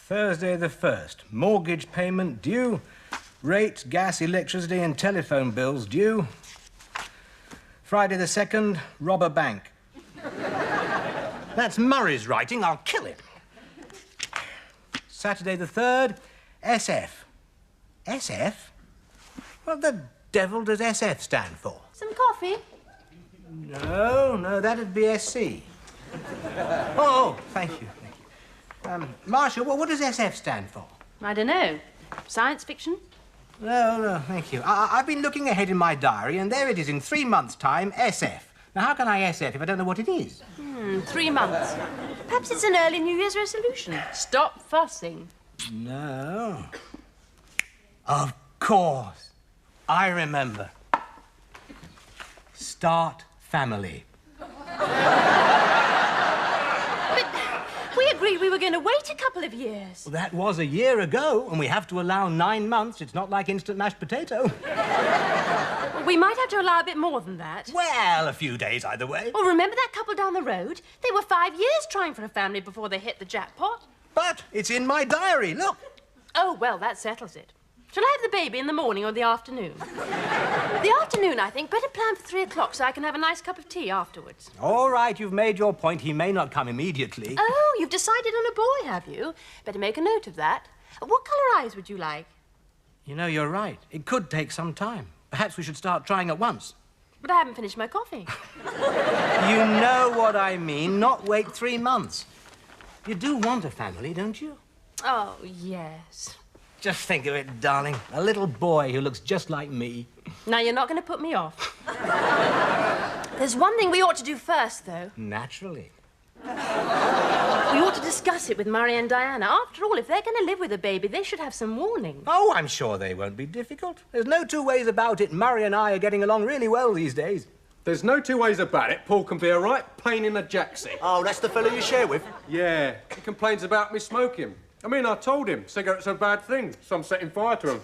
Thursday the 1st, mortgage payment due, rate, gas, electricity and telephone bills due. Friday the 2nd, rob a bank. That's Murray's writing, I'll kill him. Saturday the 3rd, SF. SF? What the devil does SF stand for? Some coffee? No, that'd be SC. Oh, thank you. Marshall, what does SF stand for? I don't know. Science fiction? No, thank you. I've been looking ahead in my diary, and there it is in 3 months' time, SF. Now, how can I SF if I don't know what it is? 3 months. Perhaps it's an early New Year's resolution. Stop fussing. No. Of course. I remember. Start family. We agreed we were going to wait a couple of years. Well, that was a year ago, and we have to allow 9 months. It's not like instant mashed potato. We might have to allow a bit more than that. Well, a few days either way. Oh, remember that couple down the road? They were 5 years trying for a family before they hit the jackpot. But it's in my diary, look. Oh, well, that settles it. Shall I have the baby in the morning or the afternoon? The afternoon, I think. Better plan for 3 o'clock so I can have a nice cup of tea afterwards. All right, you've made your point. He may not come immediately. Oh, you've decided on a boy, have you? Better make a note of that. What colour eyes would you like? You know, you're right. It could take some time. Perhaps we should start trying at once. But I haven't finished my coffee. You know what I mean, not wait 3 months. You do want a family, don't you? Oh, yes. Just think of it, darling. A little boy who looks just like me. Now, you're not going to put me off. There's one thing we ought to do first, though. Naturally. We ought to discuss it with Murray and Diana. After all, if they're going to live with a baby, they should have some warning. Oh, I'm sure they won't be difficult. There's no two ways about it. Murray and I are getting along really well these days. There's no two ways about it. Paul can be a right pain in the jacksie. Oh, that's the fellow you share with? Yeah, he complains about me smoking. I mean, I told him cigarettes are a bad thing, so I'm setting fire to them.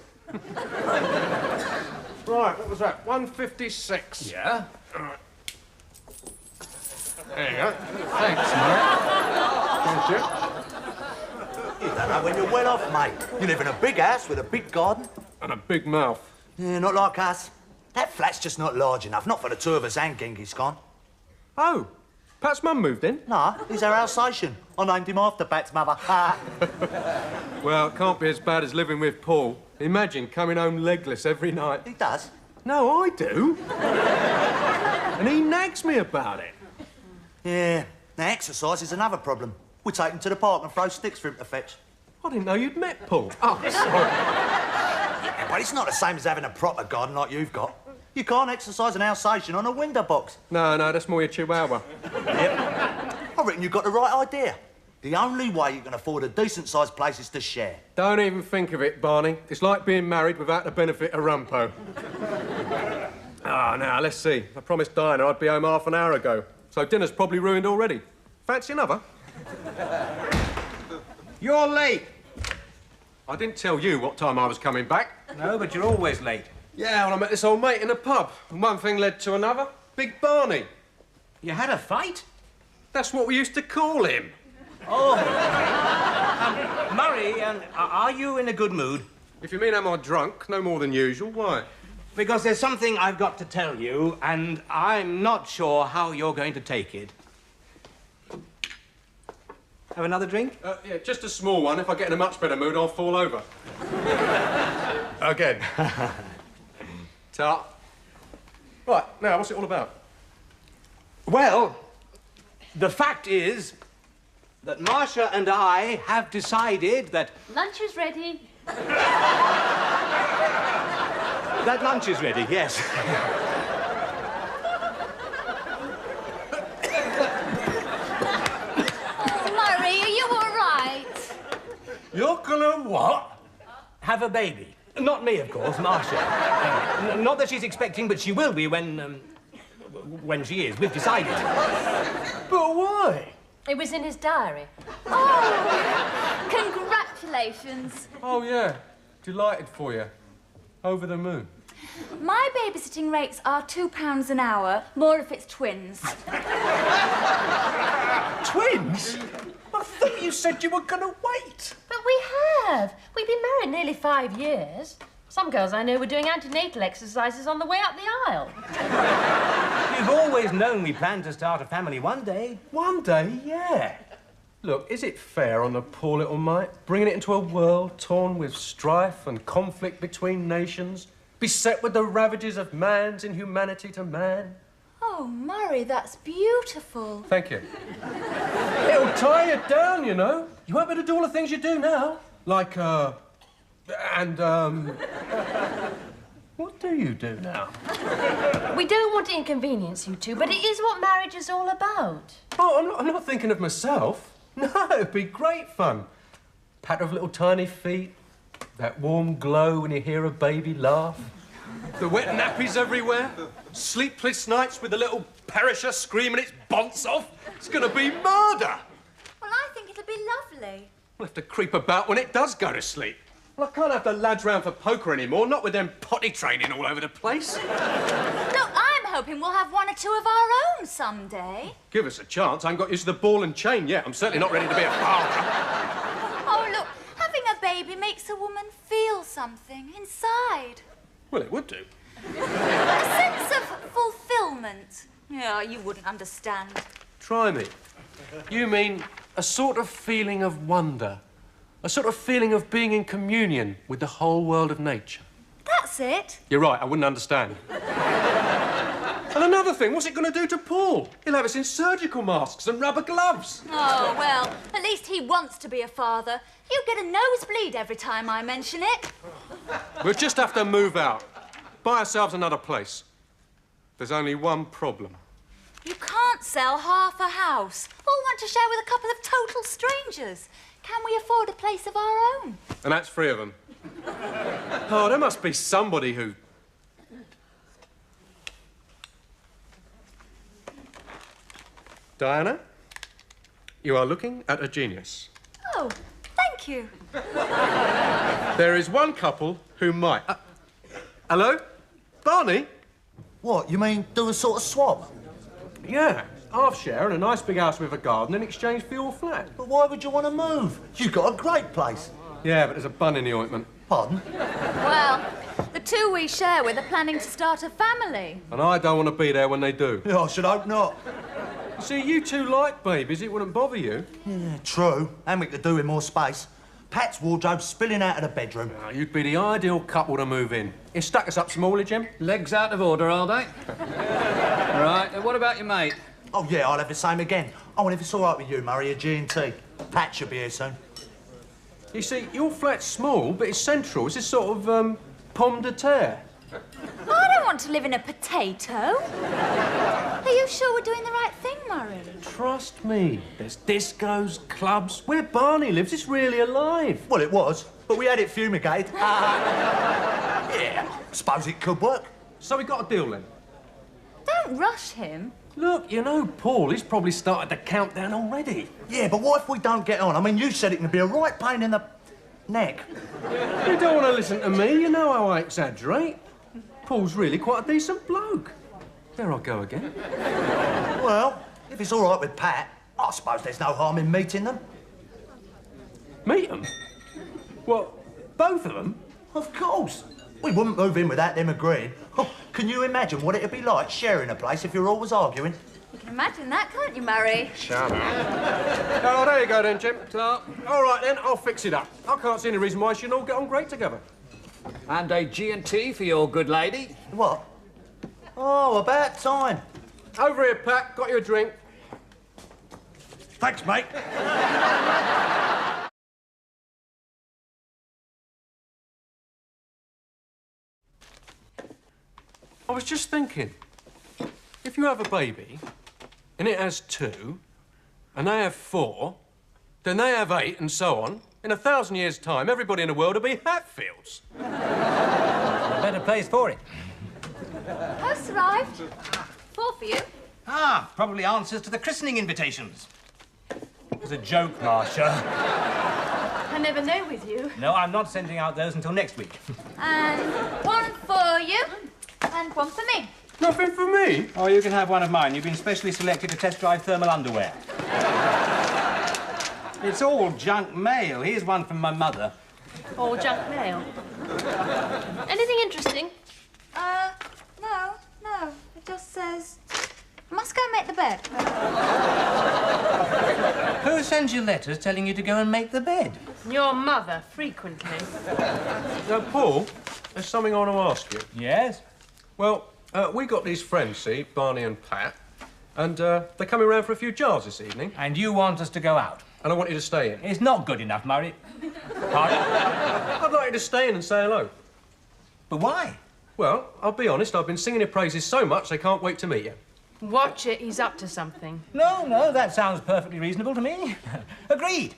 Right, what was that? 156. Yeah? Right. There you go. Thanks, mate. Thank you. You don't know when you're well off, mate. You live in a big house with a big garden. And a big mouth. Yeah, not like us. That flat's just not large enough, not for the two of us and Genghis Khan. Oh, Pat's mum moved in? Nah, he's our Alsatian. I named him after Pat's mother. Well, it can't be as bad as living with Paul. Imagine coming home legless every night. He does? No, I do. And he nags me about it. Yeah, now exercise is another problem. We take him to the park and throw sticks for him to fetch. I didn't know you'd met Paul. Oh, sorry. Yeah, but it's not the same as having a proper garden like you've got. You can't exercise an Alsatian on a window box. No, that's more your Chihuahua. Yep. I reckon you've got the right idea. The only way you can afford a decent-sized place is to share. Don't even think of it, Barney. It's like being married without the benefit of Rumpo. Now, let's see. I promised Diana I'd be home half an hour ago, so dinner's probably ruined already. Fancy another? You're late. I didn't tell you what time I was coming back. No, but you're always late. Yeah, well, I met this old mate in a pub, and one thing led to another. Big Barney. You had a fight? That's what we used to call him. Oh. Murray, are you in a good mood? If you mean am I drunk, no more than usual, why? Because there's something I've got to tell you, and I'm not sure how you're going to take it. Have another drink? Yeah, just a small one. If I get in a much better mood, I'll fall over. Again. Ta. Right, now, what's it all about? Well, The fact is that Marcia and I have decided that... Lunch is ready. That lunch is ready, yes. Murray, are you all right? You're gonna what? Have a baby. Not me, of course, Marcia. Not that she's expecting, but she will be when she is. We've decided. But why? It was in his diary. Oh, congratulations. Oh, yeah. Delighted for you. Over the moon. My babysitting rates are £2 an hour, more if it's twins. Twins? I thought you said you were gonna wait. But we have. We've been married nearly 5 years. Some girls I know were doing antenatal exercises on the way up the aisle. You've always known we planned to start a family one day. One day, yeah. Look, is it fair on the poor little mite, bringing it into a world torn with strife and conflict between nations, beset with the ravages of man's inhumanity to man? Oh, Murray, that's beautiful. Thank you. It'll tie you down, you know. You won't be able to do all the things you do now. Like, what do you do now? We don't want to inconvenience you two, but it is what marriage is all about. Oh, I'm not thinking of myself. No, it'd be great fun. Patter of little tiny feet, that warm glow when you hear a baby laugh. The wet nappies everywhere, sleepless nights with the little perisher screaming its bonce off. It's gonna be murder. Well, I think it'll be lovely. We'll have to creep about when it does go to sleep. Well, I can't have the lads round for poker anymore, not with them potty training all over the place. Look, I'm hoping we'll have one or two of our own someday. Give us a chance. I haven't got used to the ball and chain yet. I'm certainly not ready to be a father. Oh, look, having a baby makes a woman feel something inside. Well, it would do. A sense of fulfillment. Yeah, you wouldn't understand. Try me. You mean a sort of feeling of wonder, a sort of feeling of being in communion with the whole world of nature. That's it. You're right, I wouldn't understand. And another thing, what's it going to do to Paul? He'll have us in surgical masks and rubber gloves. Oh, well, at least he wants to be a father. You get a nosebleed every time I mention it. We'll just have to move out, buy ourselves another place. There's only one problem. You can't sell half a house or want to share with a couple of total strangers. Can we afford a place of our own? And that's 3 of them. Oh, there must be somebody who... Diana, you are looking at a genius. Oh, thank you. There is one couple who might... hello? Barney? What, you mean do a sort of swap? Yeah, half share and a nice big house with a garden in exchange for your flat. But why would you want to move? You've got a great place. Yeah, but there's a bun in the ointment. Pardon? Well, the two we share with are planning to start a family. And I don't want to be there when they do. Yeah, I should hope not. See, you two like babies, it wouldn't bother you. Yeah, true. And we could do with more space. Pat's wardrobe spilling out of the bedroom. Oh, you'd be the ideal couple to move in. You stuck us up some haulage, Jim? Legs out of order, are they? Right, and what about your mate? Oh, yeah, I'll have the same again. Oh, and if it's all right with you, Murray, a G&T. Pat should be here soon. You see, your flat's small, but it's central. It's this sort of, pomme de terre. I don't want to live in a potato. Are you sure we're doing the right thing, Murray? Trust me. There's discos, clubs. Where Barney lives, it's really alive. Well, it was, but we had it fumigated. Yeah, suppose it could work. So we got a deal then? Don't rush him. Look, you know Paul, he's probably started the countdown already. Yeah, but what if we don't get on? I mean, you said it can be a right pain in the neck. You don't want to listen to me, you know how I exaggerate. Paul's really quite a decent bloke. There I go again. Well, if it's all right with Pat, I suppose there's no harm in meeting them. Meet them? Well, both of them? Of course. We wouldn't move in without them agreeing. Oh, can you imagine what it'd be like sharing a place if you're always arguing? You can imagine that, can't you, Murray? Shut up. Oh, there you go then, Jim. All right then, I'll fix it up. I can't see any reason why you shouldn't all get on great together. And a G&T for your good lady. What? Oh, about time. Over here, Pat. Got you a drink. Thanks, mate. I was just thinking, if you have a baby, and it has 2, and they have 4, then they have 8, and so on. In 1,000 years' time, everybody in the world will be Hatfields. A better place for it. Post arrived. 4 for you. Ah, probably answers to the christening invitations. It was a joke, Marcia. I never know with you. No, I'm not sending out those until next week. And 1 for you. And 1 for me. Nothing for me? Oh, you can have one of mine. You've been specially selected to test drive thermal underwear. It's all junk mail. Here's one from my mother. Or junk mail. Anything interesting? No. It just says, I must go and make the bed. Who sends you letters telling you to go and make the bed? Your mother, frequently. Now, Paul, there's something I want to ask you. Yes? Well, we got these friends, see, Barney and Pat, and they're coming round for a few jars this evening. And you want us to go out? And I want you to stay in. It's not good enough, Murray. Pardon? I'd like you to stay in and say hello. But why? Well, I'll be honest, I've been singing your praises so much they can't wait to meet you. Watch it, he's up to something. No, that sounds perfectly reasonable to me. Agreed.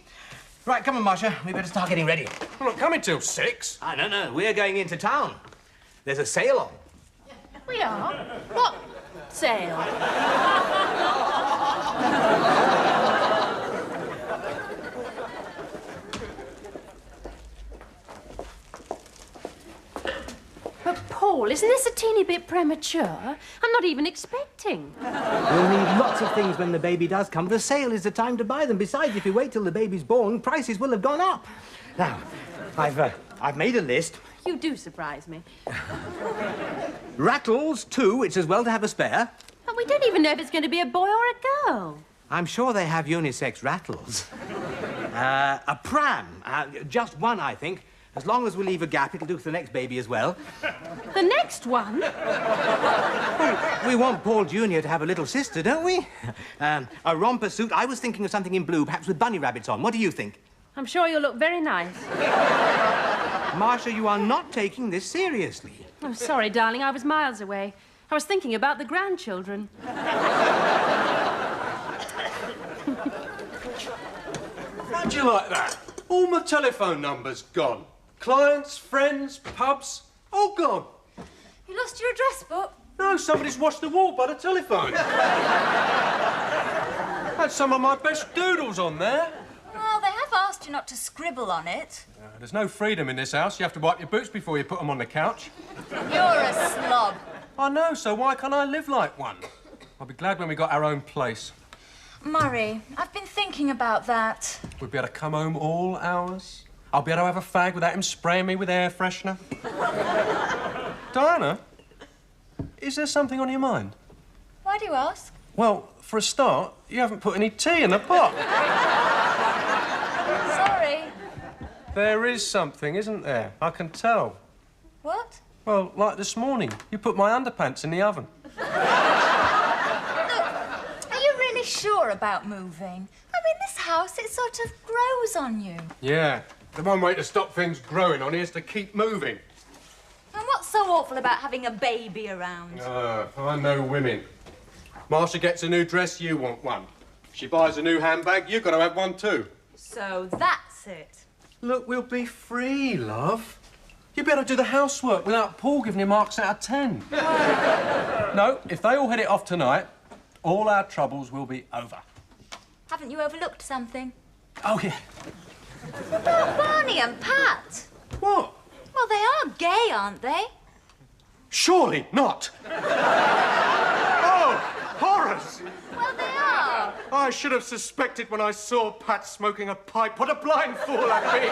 Right, come on, Marcia. We better start getting ready. I'm not coming till 6. I don't know. We're going into town. There's a sale on. We are? What sale? But, Paul, isn't this a teeny bit premature? I'm not even expecting. We'll need lots of things when the baby does come. The sale is the time to buy them. Besides, if you wait till the baby's born, prices will have gone up. Now, I've made a list. You do surprise me. Rattles, 2. It's as well to have a spare. But we don't even know if it's going to be a boy or a girl. I'm sure they have unisex rattles. A pram. Just 1, I think. As long as we leave a gap, it'll do for the next baby as well. The next one? We want Paul Jr. to have a little sister, don't we? A romper suit. I was thinking of something in blue, perhaps with bunny rabbits on. What do you think? I'm sure you'll look very nice. Marcia, you are not taking this seriously. I'm sorry, darling. I was miles away. I was thinking about the grandchildren. How'd you like that? All my telephone numbers gone. Clients, friends, pubs, all gone. You lost your address book? No, somebody's washed the wall by the telephone. Had some of my best doodles on there. Well, they have asked you not to scribble on it. There's no freedom in this house. You have to wipe your boots before you put them on the couch. You're a slob. I know, so why can't I live like one? I'll be glad when we got our own place. Murray, I've been thinking about that. We'd be able to come home all hours. I'll be able to have a fag without him spraying me with air freshener. Diana, is there something on your mind? Why do you ask? Well, for a start, you haven't put any tea in the pot. Sorry. There is something, isn't there? I can tell. What? Well, like this morning, you put my underpants in the oven. Look, are you really sure about moving? I mean, this house, it sort of grows on you. Yeah, the one way to stop things growing on you is to keep moving. And what's so awful about having a baby around? I know women. Marcia gets a new dress, you want one. She buys a new handbag, you've got to have one too. So that's it. Look, we'll be free, love. You'd better do the housework without Paul giving you marks out of 10. No, if they all hit it off tonight, all our troubles will be over. Haven't you overlooked something? Oh, yeah. Oh, Barney and Pat. What? Well, they are gay, aren't they? Surely not. Oh, horrors! Well, they are. I should have suspected when I saw Pat smoking a pipe. What a blind fool I've been.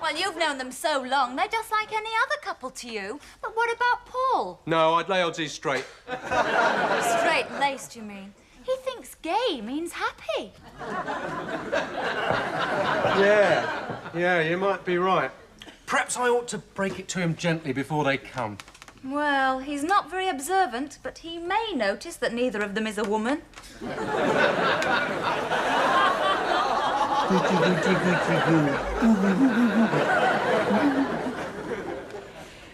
Well, you've known them so long, they're just like any other couple to you. But what about Paul? No, I'd lay odds he's straight. Straight-laced, you mean? He thinks gay means happy. Yeah, you might be right. Perhaps I ought to break it to him gently before they come. Well, he's not very observant, but he may notice that neither of them is a woman.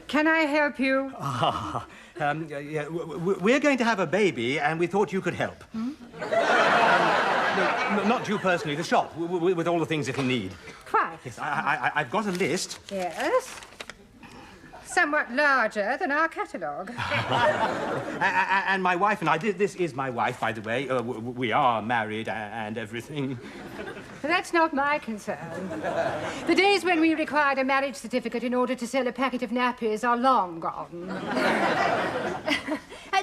Can I help you? Yeah, we're going to have a baby, and we thought you could help. No, not you personally, the shop, with all the things it'll need. Quite. Yes, I've got a list. Yes. Somewhat larger than our catalogue. And my wife and I, this is my wife, by the way. We are married and everything. That's not my concern. The days when we required a marriage certificate in order to sell a packet of nappies are long gone.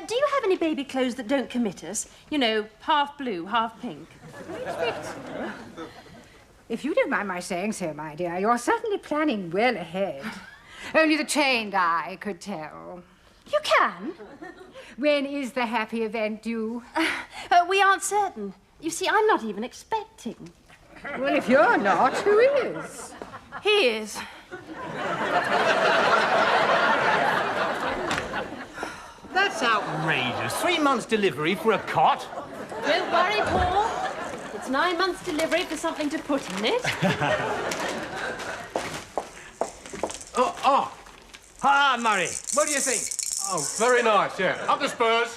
Do you have any baby clothes that don't commit us? You know, half blue, half pink. If you don't mind my saying so, my dear, you're certainly planning well ahead. Only the trained eye could tell. You can? When is the happy event due? We aren't certain. You see, I'm not even expecting. Well, if you're not, who is? He is. That's outrageous. 3 months delivery for a cot? Don't worry, Paul. It's 9 months delivery for something to put in it. Murray, what do you think? Oh, very nice, yeah. Up the Spurs.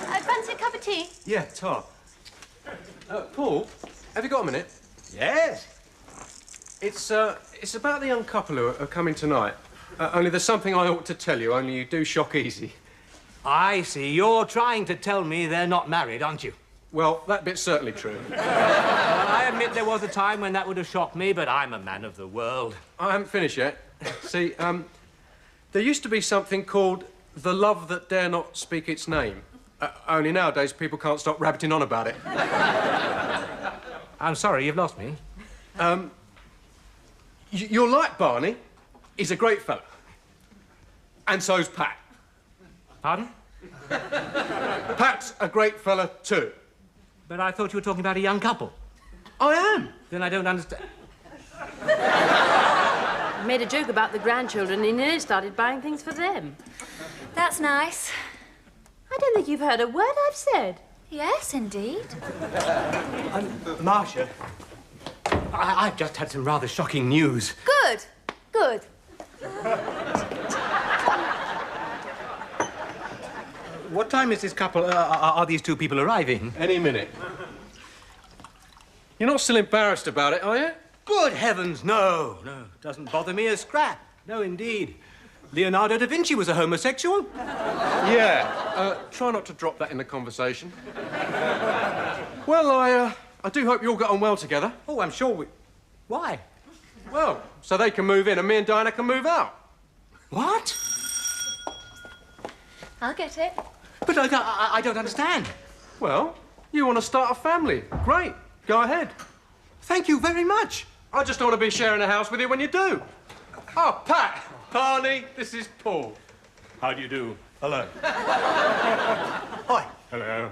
I fancy a cup of tea. Yeah, top. Paul, have you got a minute? Yes. It's about the young couple who are coming tonight. Only there's something I ought to tell you, only you do shock easy. I see. You're trying to tell me they're not married, aren't you? Well, that bit's certainly true. Well, I admit there was a time when that would have shocked me, but I'm a man of the world. I haven't finished yet. See, there used to be something called the love that dare not speak its name. Only nowadays people can't stop rabbiting on about it. I'm sorry, you've lost me. You're like Barney. He's a great fella. And so's Pat. Pardon? Pat's a great fella too. But I thought you were talking about a young couple. I am. Then I don't understand. I made a joke about the grandchildren and he nearly started buying things for them. That's nice. I don't think you've heard a word I've said. Yes, indeed. Marcia, I've just had some rather shocking news. Good. Good. What time is this couple, are these two people arriving? Any minute. You're not still embarrassed about it, are you? Good heavens, no. No, doesn't bother me a scrap. No, indeed. Leonardo da Vinci was a homosexual. Yeah. Try not to drop that in the conversation. Well, I do hope you all get on well together. Oh, I'm sure we... Why? Well, so they can move in and me and Diana can move out. What? I'll get it. But I don't understand. Well, you want to start a family. Great. Go ahead. Thank you very much. I just don't want to be sharing a house with you when you do. Oh, Pat, Barney, this is Paul. How do you do? Hello. Hi. Hello.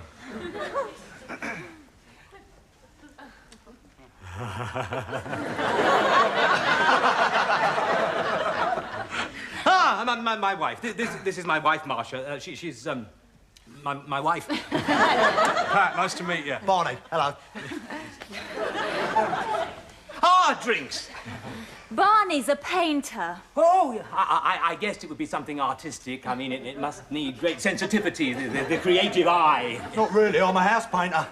My wife. This is my wife, Marcia. She's my wife. Pat, nice to meet you. Barney, hello. Drinks. Barney's a painter. Oh, I guessed it would be something artistic. I mean, it must need great sensitivity, the creative eye. Not really, I'm a house painter.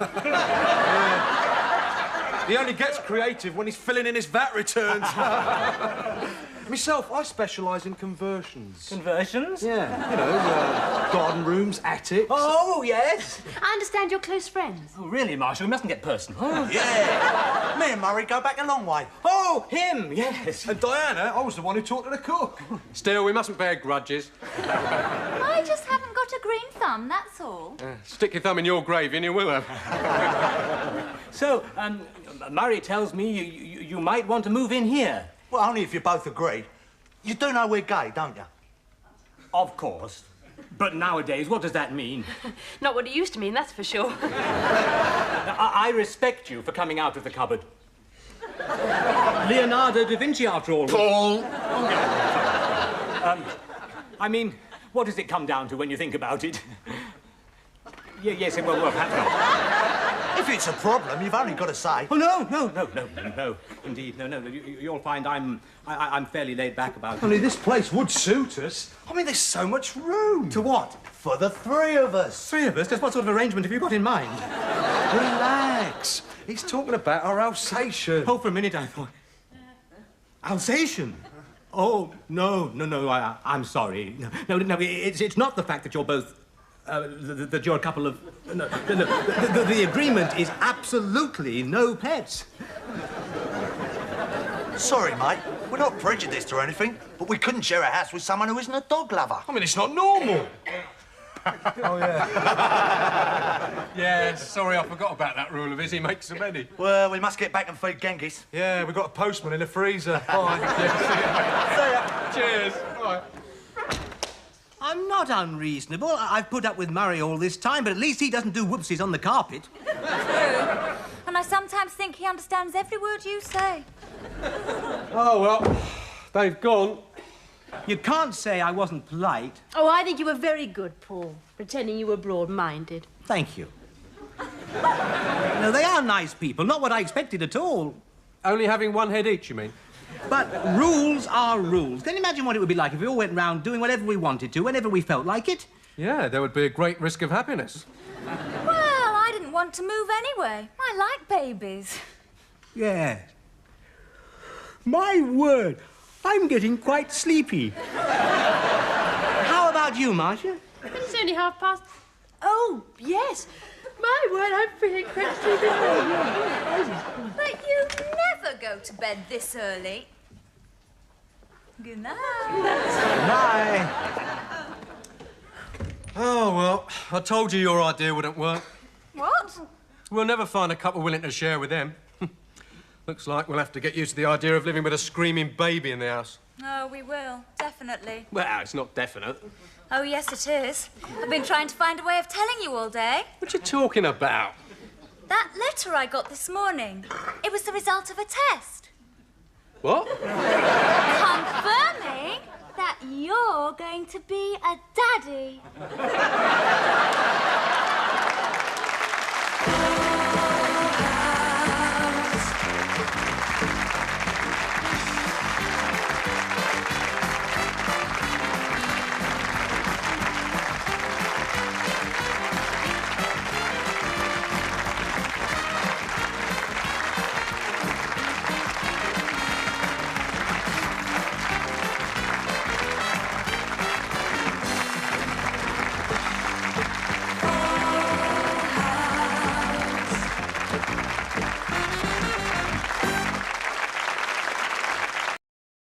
He only gets creative when he's filling in his VAT returns. Myself, I specialise in conversions. Conversions? Yeah. You know, garden rooms, attics. Oh, yes. I understand you're close friends. Oh, really, Marshall? We mustn't get personal. Yeah. Me and Murray go back a long way. Oh, him, yes. And Diana, I was the one who taught her to cook. Still, we mustn't bear grudges. I just haven't got a green thumb, that's all. Stick your thumb in your grave and you will have. So, Murray tells me you might want to move in here. Well, only if you both agree. You do know we're gay, don't you? Of course. But nowadays, what does that mean? Not what it used to mean, that's for sure. I respect you for coming out of the cupboard. Leonardo da Vinci, after all. Paul! I mean, What does it come down to when you think about it? Yes, well, perhaps not. If it's a problem, you've only got to say. Oh, no. Indeed, no. You'll find I'm fairly laid back about it. Only this place would suit us. I mean, there's so much room. To what? For the three of us. Three of us? Just what sort of arrangement have you got in mind? Relax. He's talking about our Alsatian. Oh, for a minute I thought... Alsatian? Oh, no, I'm sorry. No, it's not the fact that you're both... that you're a couple of... No. The agreement is absolutely no pets. Sorry, mate. We're not prejudiced or anything, but we couldn't share a house with someone who isn't a dog lover. I mean, it's not normal. Oh, yeah. Yeah, sorry, I forgot about that rule of his. He makes so many. Well, we must get back and feed Genghis. Yeah, we've got a postman in the freezer. Bye. See ya. Cheers. Bye. I'm not unreasonable. I've put up with Murray all this time, but at least he doesn't do whoopsies on the carpet. True. And I sometimes think he understands every word you say. Oh, well, they've gone. You can't say I wasn't polite. Oh, I think you were very good, Paul, pretending you were broad-minded. Thank you. No, they are nice people. Not what I expected at all. Only having one head each, you mean? But rules are rules. Can you imagine what it would be like if we all went round doing whatever we wanted to, whenever we felt like it? Yeah, there would be a great risk of happiness. Well, I didn't want to move anyway. I like babies. Yeah. My word, I'm getting quite sleepy. How about you, Marcia? But it's only past... Oh, yes. My word, I'm feeling quite sleepy. But you never go to bed this early. Good night. Bye. Oh, well, I told you your idea wouldn't work. What? We'll never find a couple willing to share with them. Looks like we'll have to get used to the idea of living with a screaming baby in the house. Oh, we will, definitely. Well, it's not definite. Oh, yes, it is. I've been trying to find a way of telling you all day. What you talking about? That letter I got this morning, it was the result of a test. What? Confirming that you're going to be a daddy.